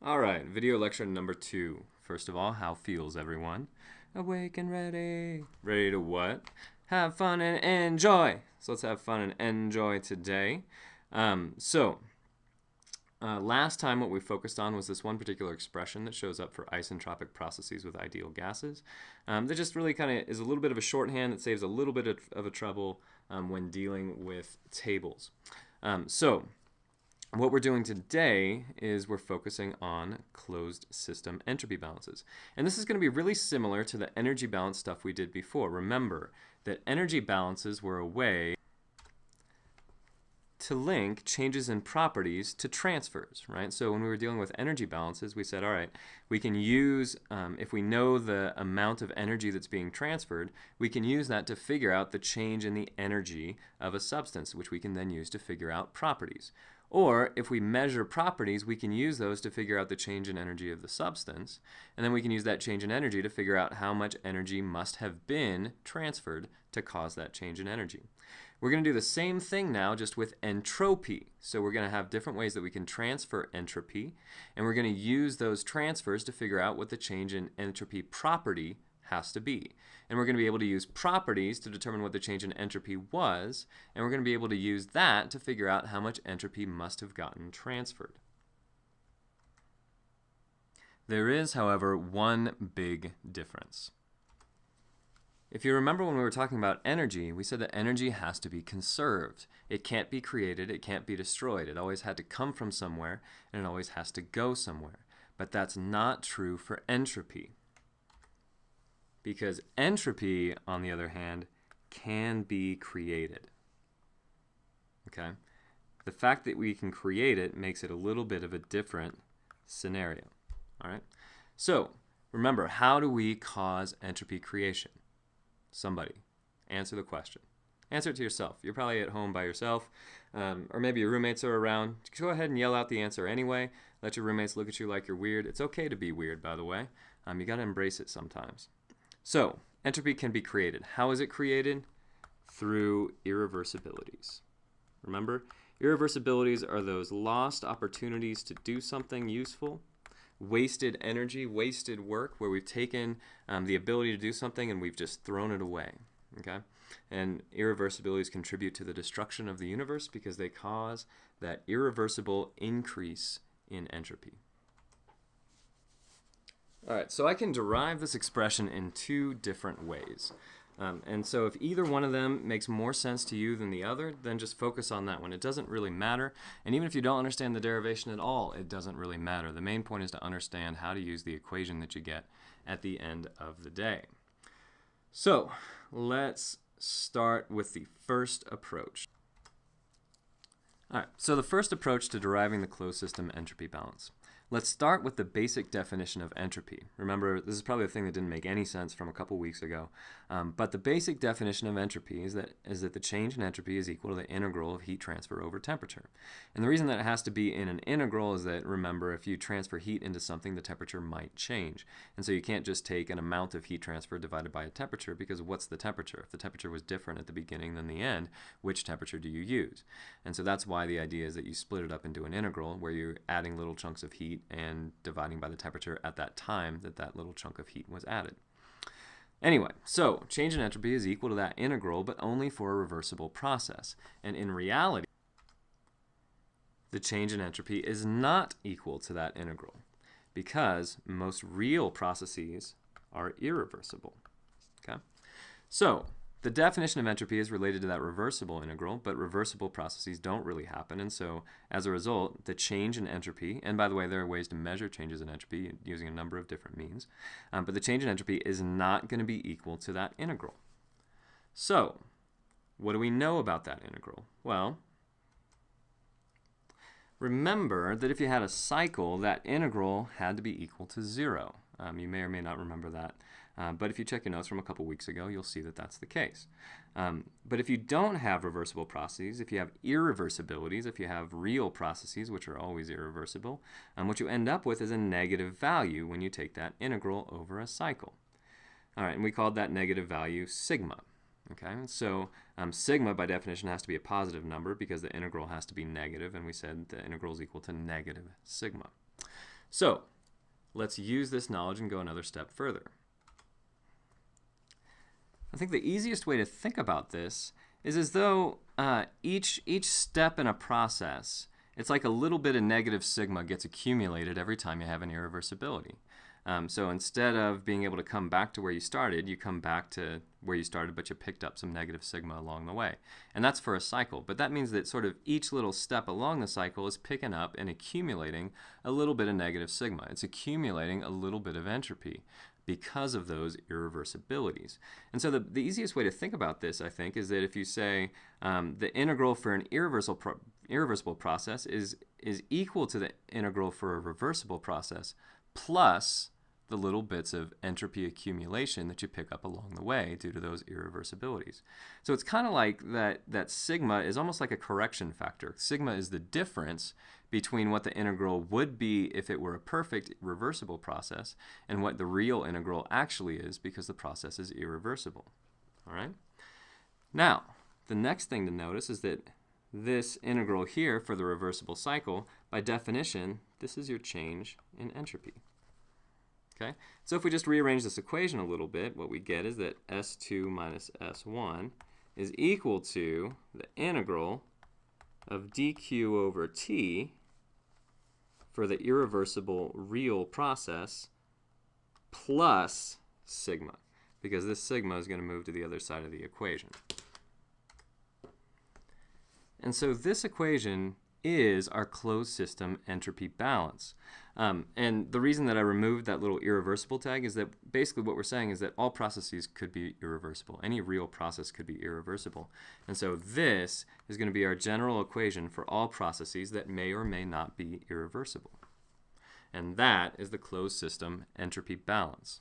All right, video lecture number 2. First of all, how feels everyone? Awake and ready. Ready to what? Have fun and enjoy. So let's have fun and enjoy today. Last time what we focused on was this one particular expression that shows up for isentropic processes with ideal gases. That just really kind of is a little bit of a shorthand that saves a little bit of a trouble when dealing with tables. What we're doing today is we're focusing on closed system entropy balances. And this is going to be really similar to the energy balance stuff we did before. Remember that energy balances were a way to link changes in properties to transfers, right? So when we were dealing with energy balances, we said, all right, we can use, if we know the amount of energy that's being transferred, we can use that to figure out the change in the energy of a substance, which we can then use to figure out properties. Or if we measure properties, we can use those to figure out the change in energy of the substance, and then we can use that change in energy to figure out how much energy must have been transferred to cause that change in energy. We're going to do the same thing now, just with entropy. So we're going to have different ways that we can transfer entropy, and we're going to use those transfers to figure out what the change in entropy property has to be. And we're going to be able to use properties to determine what the change in entropy was, and we're going to be able to use that to figure out how much entropy must have gotten transferred. There is, however, one big difference. If you remember when we were talking about energy, we said that energy has to be conserved. It can't be created, it can't be destroyed. It always had to come from somewhere, and it always has to go somewhere. But that's not true for entropy. Because entropy, on the other hand, can be created. Okay? The fact that we can create it makes it a little bit of a different scenario. All right? So, remember, how do we cause entropy creation? Somebody, answer the question. Answer it to yourself. You're probably at home by yourself, or maybe your roommates are around. Just go ahead and yell out the answer anyway. Let your roommates look at you like you're weird. It's okay to be weird, by the way. You got to embrace it sometimes. So, entropy can be created. How is it created? Through irreversibilities. Remember, irreversibilities are those lost opportunities to do something useful, wasted energy, wasted work, where we've taken the ability to do something and we've just thrown it away. Okay? And irreversibilities contribute to the destruction of the universe because they cause that irreversible increase in entropy. All right, so I can derive this expression in two different ways. And so if either one of them makes more sense to you than the other, then just focus on that one. It doesn't really matter. And even if you don't understand the derivation at all, it doesn't really matter. The main point is to understand how to use the equation that you get at the end of the day. So let's start with the first approach. All right, so the first approach to deriving the closed system entropy balance. Let's start with the basic definition of entropy. Remember, this is probably a thing that didn't make any sense from a couple weeks ago. But the basic definition of entropy is that the change in entropy is equal to the integral of heat transfer over temperature. And the reason that it has to be in an integral is that, remember, if you transfer heat into something, the temperature might change. And so you can't just take an amount of heat transfer divided by a temperature, because what's the temperature? If the temperature was different at the beginning than the end, which temperature do you use? And so that's why the idea is that you split it up into an integral where you're adding little chunks of heat and dividing by the temperature at that time that little chunk of heat was added. Anyway, so change in entropy is equal to that integral, but only for a reversible process. And in reality, the change in entropy is not equal to that integral because most real processes are irreversible. Okay? So the definition of entropy is related to that reversible integral, but reversible processes don't really happen, and so as a result, the change in entropy, and by the way, there are ways to measure changes in entropy using a number of different means, but the change in entropy is not going to be equal to that integral. So, what do we know about that integral? Well, remember that if you had a cycle, that integral had to be equal to 0. You may or may not remember that. But if you check your notes from a couple weeks ago, you'll see that that's the case. But if you don't have reversible processes, if you have irreversibilities, if you have real processes, which are always irreversible, what you end up with is a negative value when you take that integral over a cycle. All right, and we called that negative value sigma. Okay, so sigma by definition has to be a positive number because the integral has to be negative, and we said the integral is equal to negative sigma. So let's use this knowledge and go another step further. I think the easiest way to think about this is as though each step in a process, it's like a little bit of negative sigma gets accumulated every time you have an irreversibility. So instead of being able to come back to where you started, you come back to where you started, but you picked up some negative sigma along the way. And that's for a cycle. But that means that sort of each little step along the cycle is picking up and accumulating a little bit of negative sigma. It's accumulating a little bit of entropy because of those irreversibilities. And so the easiest way to think about this, I think, is that if you say the integral for an irreversible process is equal to the integral for a reversible process plus the little bits of entropy accumulation that you pick up along the way due to those irreversibilities. So it's kind of like that sigma is almost like a correction factor. Sigma is the difference between what the integral would be if it were a perfect reversible process and what the real integral actually is because the process is irreversible. All right? Now, the next thing to notice is that this integral here for the reversible cycle, by definition, this is your change in entropy. Okay? So if we just rearrange this equation a little bit, what we get is that S2 minus S1 is equal to the integral of dq over t for the irreversible real process plus sigma, because this sigma is going to move to the other side of the equation. And so this equation is our closed system entropy balance. And the reason that I removed that little irreversible tag is that basically what we're saying is that all processes could be irreversible. Any real process could be irreversible. And so this is going to be our general equation for all processes that may or may not be irreversible. And that is the closed system entropy balance.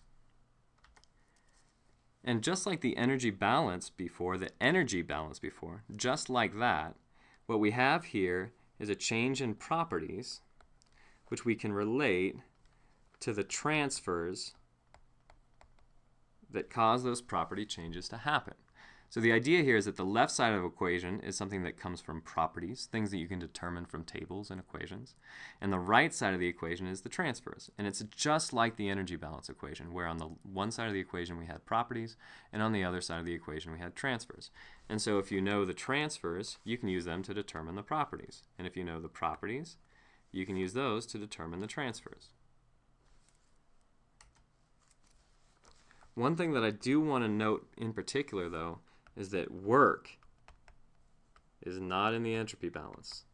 And just like the energy balance before, just like that, what we have here is a change in properties which we can relate to the transfers that cause those property changes to happen. So the idea here is that the left side of the equation is something that comes from properties, things that you can determine from tables and equations. And the right side of the equation is the transfers. And it's just like the energy balance equation, where on the one side of the equation we had properties, and on the other side of the equation we had transfers. And so if you know the transfers, you can use them to determine the properties. And if you know the properties, you can use those to determine the transfers. One thing that I do want to note in particular, though, is that work is not in the entropy balance.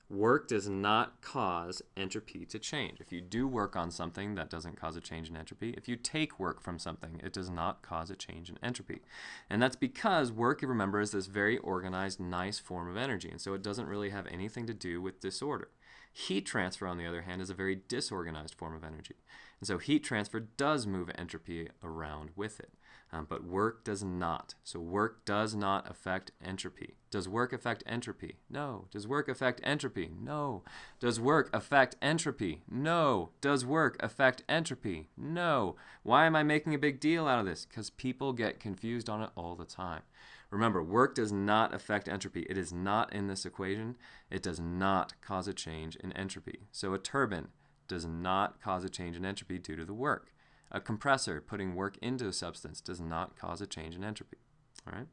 Work does not cause entropy to change. If you do work on something, that doesn't cause a change in entropy. If you take work from something, it does not cause a change in entropy. And that's because work, you remember, is this very organized, nice form of energy, and so it doesn't really have anything to do with disorder. Heat transfer, on the other hand, is a very disorganized form of energy. And so heat transfer does move entropy around with it. But work does not. So work does not affect entropy. Does work affect entropy? No. Does work affect entropy? No. Does work affect entropy? No. Does work affect entropy? No. Why am I making a big deal out of this? Because people get confused on it all the time. Remember, work does not affect entropy. It is not in this equation. It does not cause a change in entropy. So a turbine does not cause a change in entropy due to the work. A compressor putting work into a substance does not cause a change in entropy. All right?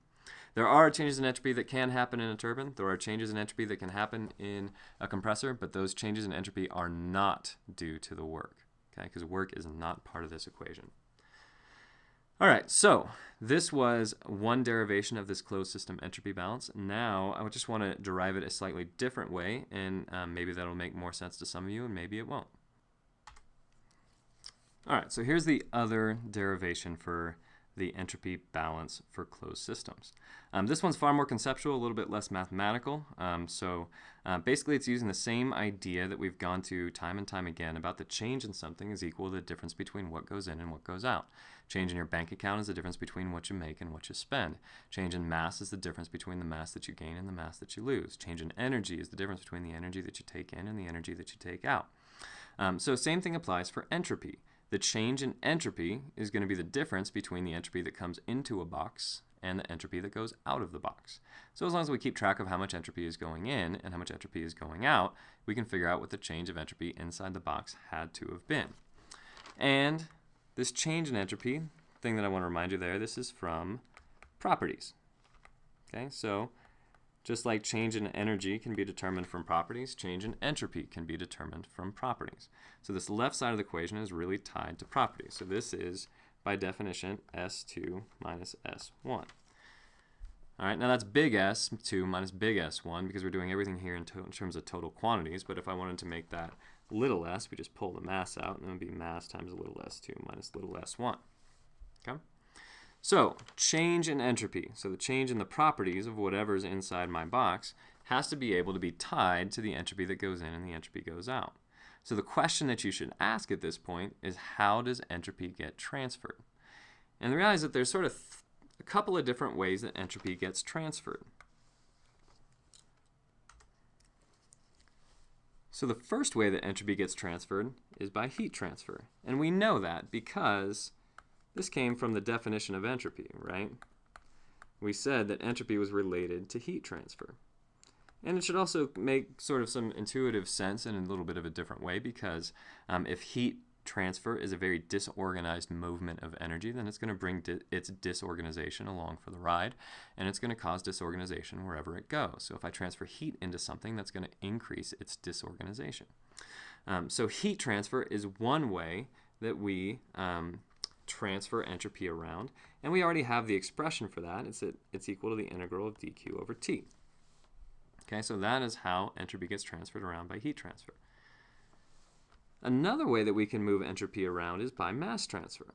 There are changes in entropy that can happen in a turbine. There are changes in entropy that can happen in a compressor, but those changes in entropy are not due to the work, okay? Because work is not part of this equation. All right, so this was one derivation of this closed system entropy balance. Now I just want to derive it a slightly different way, and maybe that'll make more sense to some of you, and maybe it won't. All right, so here's the other derivation for the entropy balance for closed systems. This one's far more conceptual, a little bit less mathematical. Basically, it's using the same idea that we've gone to time and time again about the change in something is equal to the difference between what goes in and what goes out. Change in your bank account is the difference between what you make and what you spend. Change in mass is the difference between the mass that you gain and the mass that you lose. Change in energy is the difference between the energy that you take in and the energy that you take out. So same thing applies for entropy. The change in entropy is going to be the difference between the entropy that comes into a box and the entropy that goes out of the box. So as long as we keep track of how much entropy is going in and how much entropy is going out, we can figure out what the change of entropy inside the box had to have been. And this change in entropy, thing that I want to remind you there, this is from properties. Okay, so just like change in energy can be determined from properties, change in entropy can be determined from properties. So this left side of the equation is really tied to properties. So this is, by definition, S2 minus S1. All right, now that's big S2 minus big S1 because we're doing everything here in terms of total quantities. But if I wanted to make that little s, we just pull the mass out, and it would be mass times little s2 minus little s1. Okay? So change in entropy, so the change in the properties of whatever's inside my box, has to be able to be tied to the entropy that goes in and the entropy goes out. So the question that you should ask at this point is, how does entropy get transferred? And the reality is that there's sort of a couple of different ways that entropy gets transferred. So the first way that entropy gets transferred is by heat transfer. And we know that because this came from the definition of entropy, right? We said that entropy was related to heat transfer. And it should also make sort of some intuitive sense in a little bit of a different way, because if heat transfer is a very disorganized movement of energy, then it's going to bring its disorganization along for the ride, and it's going to cause disorganization wherever it goes. So if I transfer heat into something, that's going to increase its disorganization. So heat transfer is one way that we transfer entropy around, and we already have the expression for that. It's equal to the integral of dq over t. Okay, so that is how entropy gets transferred around by heat transfer. Another way that we can move entropy around is by mass transfer,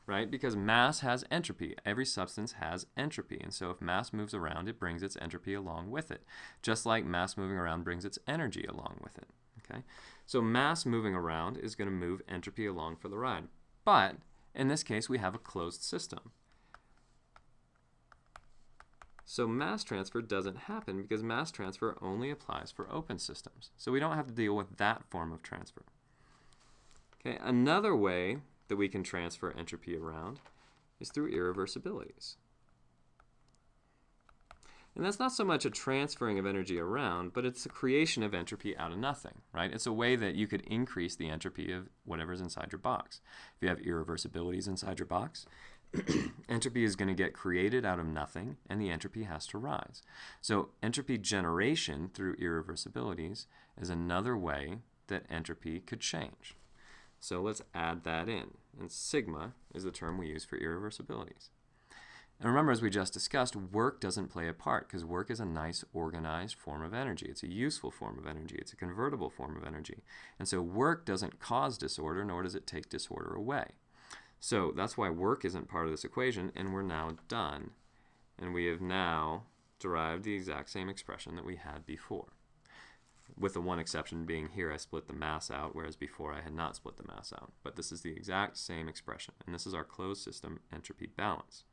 right? Because mass has entropy. Every substance has entropy, and so if mass moves around, it brings its entropy along with it, just like mass moving around brings its energy along with it. Okay, so mass moving around is going to move entropy along for the ride. But in this case, we have a closed system. So mass transfer doesn't happen because mass transfer only applies for open systems. So we don't have to deal with that form of transfer. Okay, another way that we can transfer entropy around is through irreversibilities. And that's not so much a transferring of energy around, but it's the creation of entropy out of nothing, right? It's a way that you could increase the entropy of whatever's inside your box. If you have irreversibilities inside your box, entropy is going to get created out of nothing, and the entropy has to rise. So entropy generation through irreversibilities is another way that entropy could change. So let's add that in. And sigma is the term we use for irreversibilities. And remember, as we just discussed, work doesn't play a part because work is a nice organized form of energy. It's a useful form of energy. It's a convertible form of energy. And so work doesn't cause disorder, nor does it take disorder away. So that's why work isn't part of this equation, and we're now done. And we have now derived the exact same expression that we had before, with the one exception being here I split the mass out, whereas before I had not split the mass out. But this is the exact same expression, and this is our closed system entropy balance.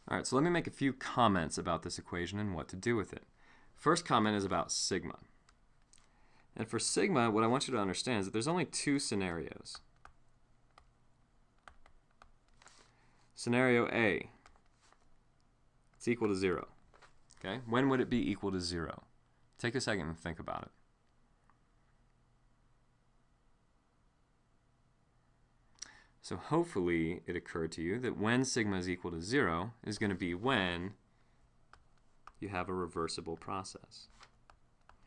All right, so let me make a few comments about this equation and what to do with it. First comment is about sigma. And for sigma, what I want you to understand is that there's only two scenarios. Scenario A, it's equal to 0. Okay? When would it be equal to 0? Take a second and think about it. So hopefully it occurred to you that when sigma is equal to 0 is going to be when you have a reversible process.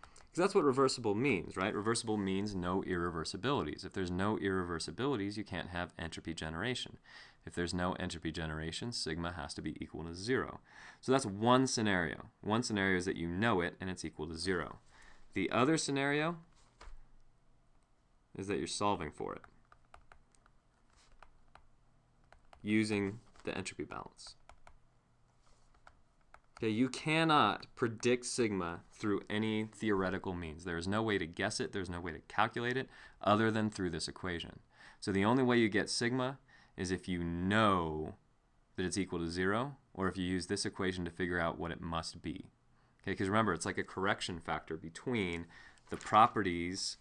Because that's what reversible means, right? Reversible means no irreversibilities. If there's no irreversibilities, you can't have entropy generation. If there's no entropy generation, sigma has to be equal to 0. So that's one scenario. One scenario is that you know it and it's equal to 0. The other scenario is that you're solving for it using the entropy balance. Okay, you cannot predict sigma through any theoretical means. There is no way to guess it, there's no way to calculate it other than through this equation. So the only way you get sigma is if you know that it's equal to 0, or if you use this equation to figure out what it must be. Okay, because remember, it's like a correction factor between the properties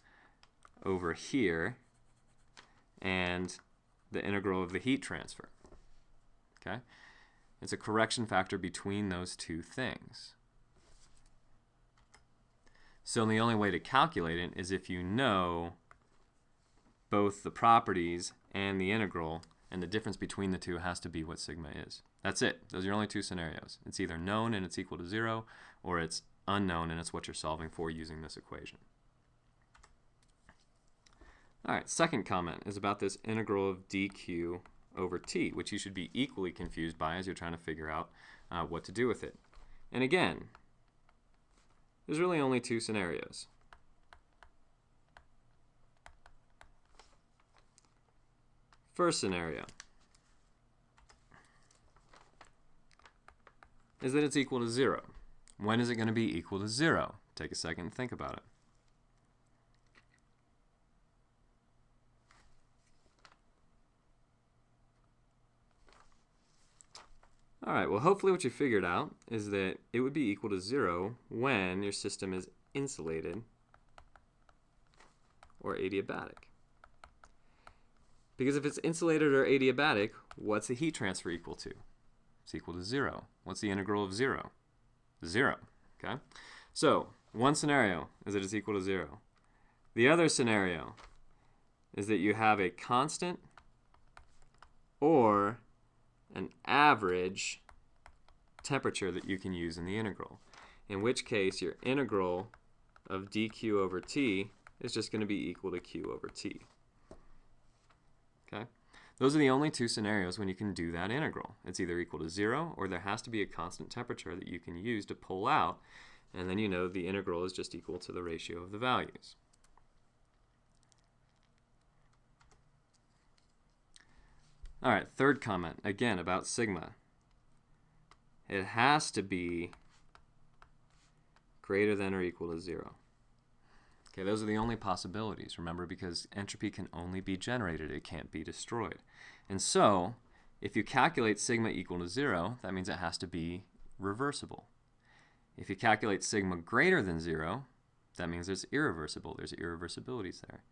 over here and the integral of the heat transfer. Okay? It's a correction factor between those two things. So the only way to calculate it is if you know both the properties and the integral, and the difference between the two has to be what sigma is. That's it. Those are your only two scenarios. It's either known and it's equal to 0, or it's unknown and it's what you're solving for using this equation. All right, second comment is about this integral of dq over t, which you should be equally confused by as you're trying to figure out what to do with it. And again, there's really only two scenarios. First scenario is that it's equal to 0. When is it going to be equal to 0? Take a second and think about it. All right, well, hopefully what you figured out is that it would be equal to 0 when your system is insulated or adiabatic. Because if it's insulated or adiabatic, what's the heat transfer equal to? It's equal to 0. What's the integral of 0? 0. Okay? So, one scenario is that it's equal to 0. The other scenario is that you have a constant or an average temperature that you can use in the integral, in which case your integral of dq over t is just going to be equal to q over t. Okay? Those are the only two scenarios when you can do that integral. It's either equal to 0 or there has to be a constant temperature that you can use to pull out, and then you know the integral is just equal to the ratio of the values. All right, third comment, again about sigma. It has to be greater than or equal to 0. Okay, those are the only possibilities, remember, because entropy can only be generated. It can't be destroyed. And so, if you calculate sigma equal to 0, that means it has to be reversible. If you calculate sigma greater than 0, that means it's irreversible. There's irreversibilities there.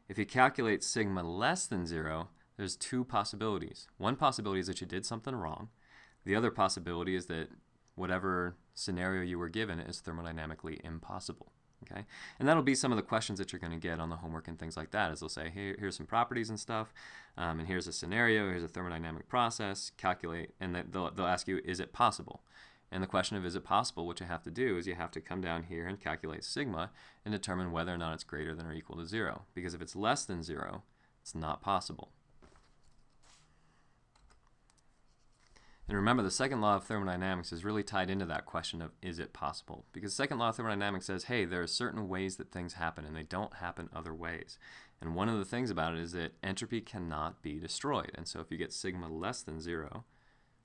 If you calculate sigma less than 0, there's two possibilities. One possibility is that you did something wrong. The other possibility is that whatever scenario you were given is thermodynamically impossible. Okay? And that'll be some of the questions that you're going to get on the homework and things like that, is they'll say, hey, here's some properties and stuff, and here's a scenario, here's a thermodynamic process, calculate, and they'll ask you, is it possible? And the question of is it possible, what you have to do is you have to come down here and calculate sigma and determine whether or not it's greater than or equal to 0. Because if it's less than 0, it's not possible. And remember, the second law of thermodynamics is really tied into that question of is it possible? Because the second law of thermodynamics says, hey, there are certain ways that things happen and they don't happen other ways. And one of the things about it is that entropy cannot be destroyed. And so if you get sigma less than 0,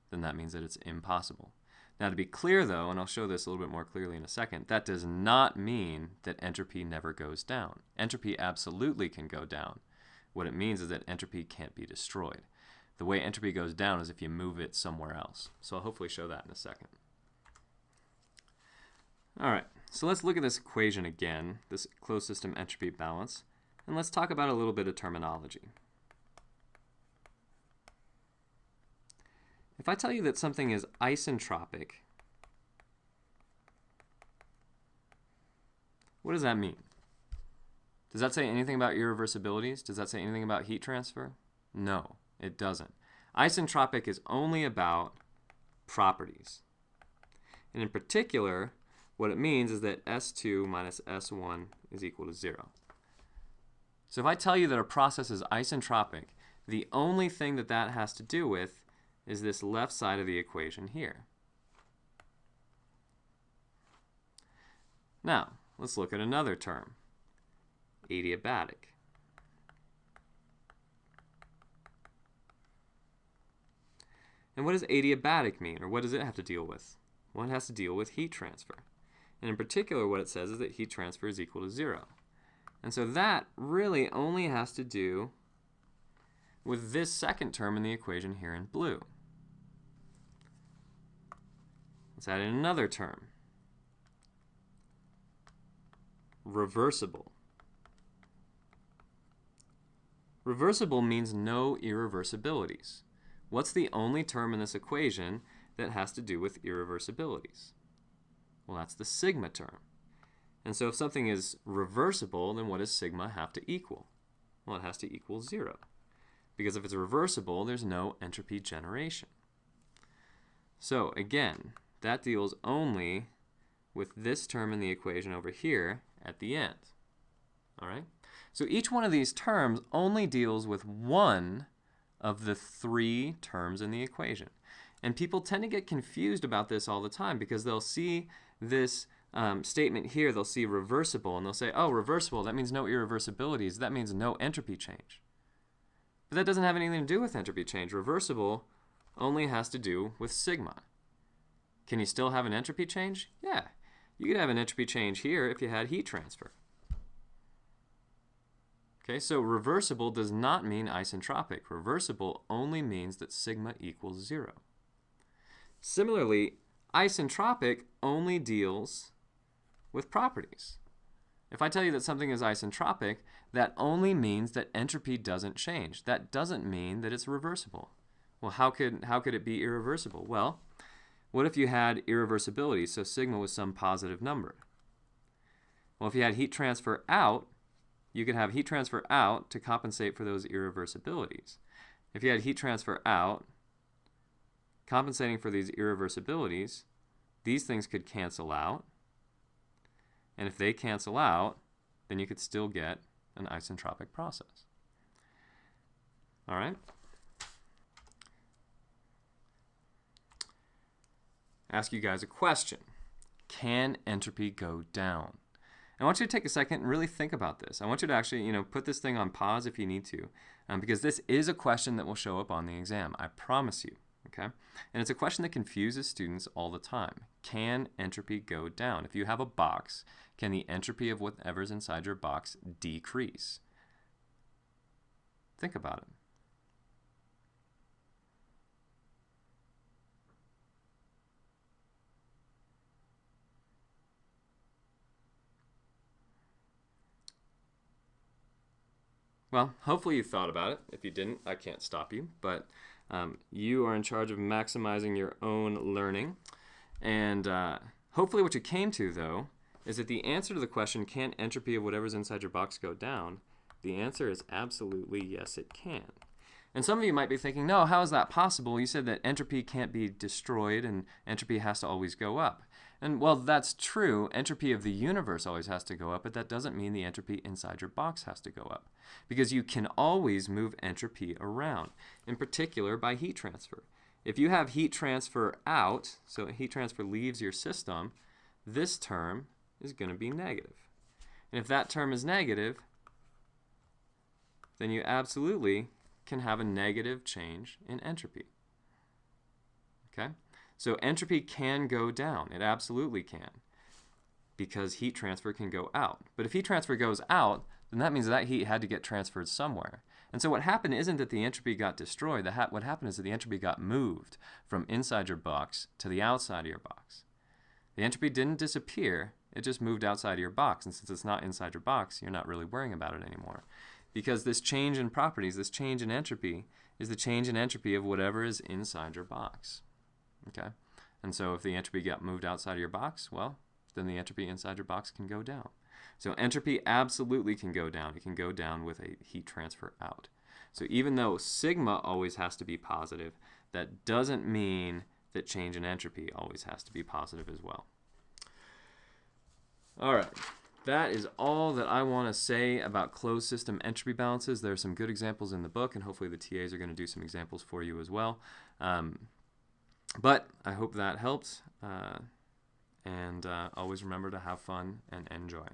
then that means that it's impossible. Now, to be clear, though, and I'll show this a little bit more clearly in a second, that does not mean that entropy never goes down. Entropy absolutely can go down. What it means is that entropy can't be destroyed. The way entropy goes down is if you move it somewhere else. So I'll hopefully show that in a second. All right, so let's look at this equation again, this closed system entropy balance, and let's talk about a little bit of terminology. If I tell you that something is isentropic, what does that mean? Does that say anything about irreversibilities? Does that say anything about heat transfer? No, it doesn't. Isentropic is only about properties. And in particular, what it means is that S2 minus S1 is equal to 0. So if I tell you that a process is isentropic, the only thing that that has to do with is this left side of the equation here. Now, let's look at another term, adiabatic. And what does adiabatic mean, or what does it have to deal with? Well, it has to deal with heat transfer. And in particular, what it says is that heat transfer is equal to 0. And so that really only has to do with this second term in the equation here in blue. Let's add in another term, reversible. Reversible means no irreversibilities. What's the only term in this equation that has to do with irreversibilities? Well, that's the sigma term. And so if something is reversible, then what does sigma have to equal? Well, it has to equal 0. Because if it's reversible, there's no entropy generation. So again, that deals only with this term in the equation over here at the end. All right? So each one of these terms only deals with one of the 3 terms in the equation. And people tend to get confused about this all the time because they'll see this statement here, they'll see reversible, and they'll say, oh, reversible, that means no irreversibilities, that means no entropy change. But that doesn't have anything to do with entropy change. Reversible only has to do with sigma. Can you still have an entropy change? Yeah. You could have an entropy change here if you had heat transfer. Okay, so reversible does not mean isentropic. Reversible only means that sigma equals 0. Similarly, isentropic only deals with properties. If I tell you that something is isentropic, that only means that entropy doesn't change. That doesn't mean that it's reversible. Well, how could it be irreversible? Well, what if you had irreversibility, so sigma was some positive number? Well, if you had heat transfer out, you could have heat transfer out to compensate for those irreversibilities. If you had heat transfer out, compensating for these irreversibilities, these things could cancel out. And if they cancel out, then you could still get an isentropic process. All right? Ask you guys a question. Can entropy go down? I want you to take a second and really think about this. I want you to actually, put this thing on pause if you need to, because this is a question that will show up on the exam. I promise you. Okay? And it's a question that confuses students all the time. Can entropy go down? If you have a box, can the entropy of whatever's inside your box decrease? Think about it. Well, hopefully you thought about it. If you didn't, I can't stop you. But you are in charge of maximizing your own learning. And hopefully what you came to, though, is that the answer to the question, can entropy of whatever's inside your box go down? The answer is absolutely yes, it can. And some of you might be thinking, no, how is that possible? You said that entropy can't be destroyed and entropy has to always go up. And well, that's true. Entropy of the universe always has to go up, but that doesn't mean the entropy inside your box has to go up. Because you can always move entropy around, in particular by heat transfer. If you have heat transfer out, so heat transfer leaves your system, this term is going to be negative. And if that term is negative, then you absolutely can have a negative change in entropy. Okay? So entropy can go down. It absolutely can, because heat transfer can go out. But if heat transfer goes out, then that means that heat had to get transferred somewhere. And so what happened isn't that the entropy got destroyed. What happened is that the entropy got moved from inside your box to the outside of your box. The entropy didn't disappear. It just moved outside of your box. And since it's not inside your box, you're not really worrying about it anymore. Because this change in properties, this change in entropy, is the change in entropy of whatever is inside your box. Okay? And so if the entropy got moved outside of your box, well, then the entropy inside your box can go down. So entropy absolutely can go down. It can go down with a heat transfer out. So even though sigma always has to be positive, that doesn't mean that change in entropy always has to be positive as well. All right. That is all that I want to say about closed system entropy balances. There are some good examples in the book, and hopefully the TAs are going to do some examples for you as well. But I hope that helped, and always remember to have fun and enjoy.